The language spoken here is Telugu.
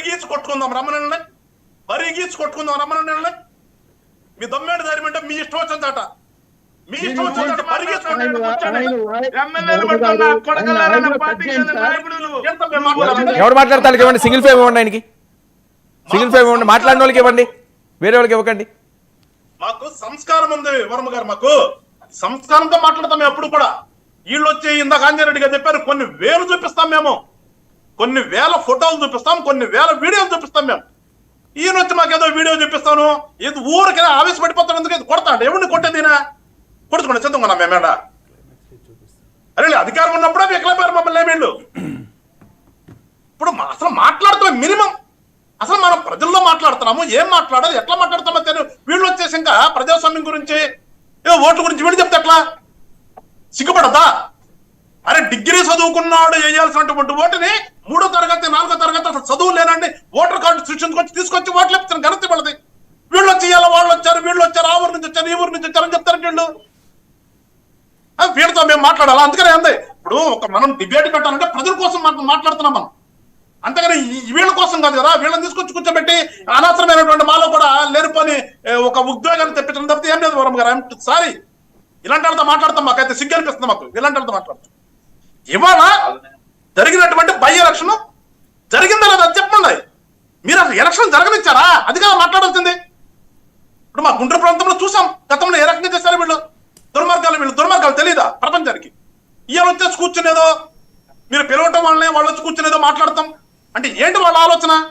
బరిగీచి కొట్టుకుందాం రమ్మనండి, బరిగీచి కొట్టుకుందాం రమ్మనండి. మీ దమ్మేడు ధైర్యం అంటే మీ ఇష్టం వచ్చిందట, మీ ఇష్టం వచ్చిందట. ఎవరు మాట్లాడతారు ఇవ్వండి, సింగిల్ ఫేమ్ ఇవ్వండి, ఆయనకి సింగిల్ ఫేమ్ ఇవ్వండి, మాట్లాడిన వాళ్ళకి ఇవ్వండి, వేరే వాళ్ళకి ఇవ్వకండి. మాకు సంస్కారం ఉంది వర్మ గారు, మాకు సంస్కారంతో మాట్లాడతాం ఎప్పుడు కూడా. వీళ్ళు వచ్చి ఇందాక ఆంజనేయుడు గారు చెప్పారు, కొన్ని వేలు చూపిస్తాం మేము, కొన్ని వేల ఫోటోలు చూపిస్తాం, కొన్ని వేల వీడియోలు చూపిస్తాం మేము. ఈయన వచ్చి మాకేదో వీడియో చూపిస్తాను, ఇది ఊరికే ఆవేశపడిపోతాను, ఎందుకు కొడతాడు, ఎవరిని కొట్టేదినా కొడుతున్నా చదువుకున్నా మేమేడ. అరే అధికారం ఉన్నప్పుడే వికలపారు మమ్మల్ని వీళ్ళు. ఇప్పుడు అసలు మాట్లాడుతాం మినిమం, అసలు మనం ప్రజల్లో మాట్లాడుతున్నాము, ఏం మాట్లాడాలి, ఎట్లా మాట్లాడుతామో తెలియదు. వీళ్ళు వచ్చేసి ఇంకా ప్రజాస్వామ్యం గురించి, ఓట్ల గురించి వీళ్ళు చెప్తే ఎట్లా సిగ్గుపడద్దా? అరే డిగ్రీ చదువుకున్నాడు వేయాల్సినటువంటి ఓటుని 3వ తరగతి 4వ తరగతి అసలు చదువు లేనండి ఓటర్ కార్డు సృష్టించుకొచ్చి తీసుకొచ్చి ఓట్లు ఇప్పించిన ఘనత పడది. వీళ్ళు వచ్చి ఇవాళ వాళ్ళు వచ్చారు, వీళ్ళు వచ్చారు, ఆ ఊరు నుంచి వచ్చారు, ఈ ఊరు నుంచి వచ్చారని చెప్తారంటే వీళ్ళు. వీళ్ళతో మేము మాట్లాడాలి. అందుకనే అంది ఇప్పుడు ఒక మనం డిబేట్ పెట్టాలంటే ప్రజల కోసం మాట్లాడుతున్నాం మనం, అంతేగాని వీళ్ళ కోసం కాదు కదా. వీళ్ళని తీసుకొచ్చి కూర్చోబెట్టి అనవసరమైనటువంటి మాలో కూడా లేనిపోని ఒక ఉద్వేగాన్ని తెప్పించడం తప్పితే ఏం లేదు వరం గారు. సారీ, ఇలాంటి వాళ్ళతో మాట్లాడతాం, మాకైతే సిగ్గు అనిపిస్తుంది, మాకు ఇలాంటి వాళ్ళతో మాట్లాడతాం. ఇవాళ జరిగినటువంటి బై ఎలక్షన్ జరిగిందా లేదా అది చెప్పండి. మీరు అసలు ఎలక్షన్ జరగనిచ్చారా? అది కదా మాట్లాడాల్సింది. ఇప్పుడు మా గుంటూరు ప్రాంతంలో చూసాం గతంలో ఏ రకంగా చేశారు వీళ్ళు దుర్మార్గాలు తెలీదా ప్రపంచానికి? ఇవాళ వచ్చేసి కూర్చునేదో మీరు పిలవటం వాళ్ళని వాళ్ళు వచ్చి కూర్చునేదో మాట్లాడతాం అంటే ఏంటి వాళ్ళ ఆలోచన?